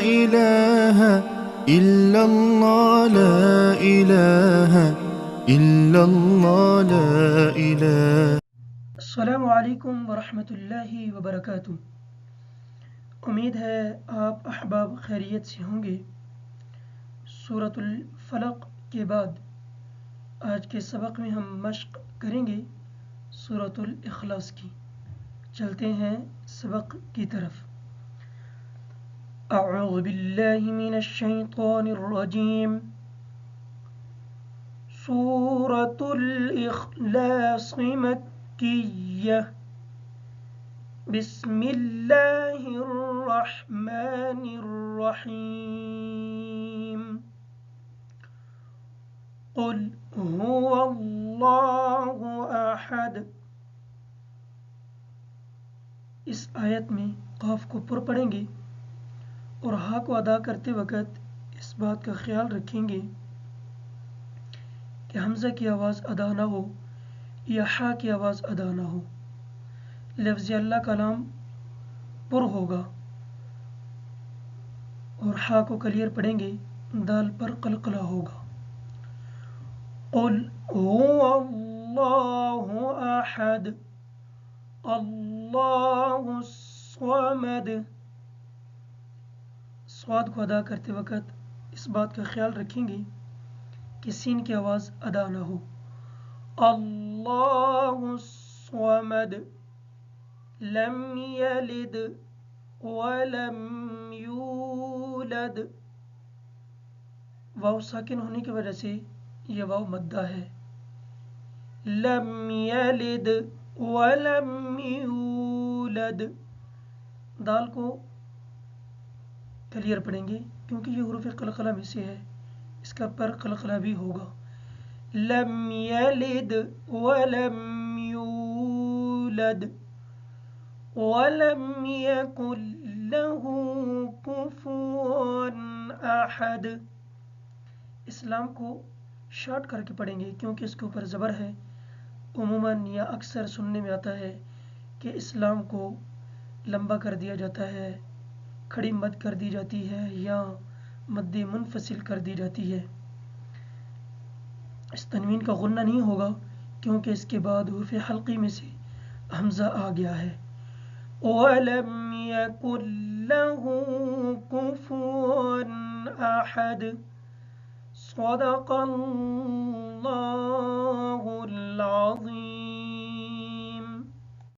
إله إلا الله لا إله إلا الله لا إله. السلام علیکم ورحمۃ اللہ وبرکاتہ۔ امید ہے آپ احباب خیریت سے ہوں گے۔ سورۃ الفلق کے بعد آج کے سبق میں ہم مشق کریں گے سورۃ الاخلاص کی۔ چلتے ہیں سبق کی طرف۔ اعوذ باللہ من الشیطان الرجیم۔ سورۃ الاخلاص مکیہ۔ بسم اللہ الرحمن الرحیم۔ قل هو اللہ احد۔ اس آیت میں قاف کو پر پڑھیں گے اور ہا کو ادا کرتے وقت اس بات کا خیال رکھیں گے کہ حمزہ کی آواز ادا نہ ہو یا ہا کی آواز ادا نہ ہو۔ لفظ اللہ کا نام پر ہوگا اور ہا کو کلیئر پڑھیں گے، دال پر قلقلہ ہوگا۔ قل هو اللہ احد اللہ الصمد۔ صاد کو ادا کرتے وقت اس بات کا خیال رکھیں گے کہ سین کی آواز ادا نہ ہو۔ اللہ الصمد لم یلد ولم یولد۔ واو ساکن ہونے کی وجہ سے یہ واو مدہ ہے۔ لم یلد ولم یولد۔ دال کو کلیئر پڑھیں گے کیونکہ یہ حروف قلقلہ میں سے ہے، اس کا پر قلقلہ بھی ہوگا۔ لم یلد ولم یولد ولم یکن لہ کفوا احد۔ اسلام کو شارٹ کر کے پڑھیں گے کیونکہ اس کے اوپر زبر ہے۔ عموماً یا اکثر سننے میں آتا ہے کہ اسلام کو لمبا کر دیا جاتا ہے، کھڑی مد کر دی جاتی ہے یا مد منفصل کر دی جاتی ہے۔ اس تنوین کا غنہ نہیں ہوگا کیونکہ اس کے بعد حروف حلقی میں سے حمزہ آ گیا ہے۔ وَلَمْ يَكُنْ لَهُ كُفُوًا أَحَدٌ۔ صدق اللہ العظیم۔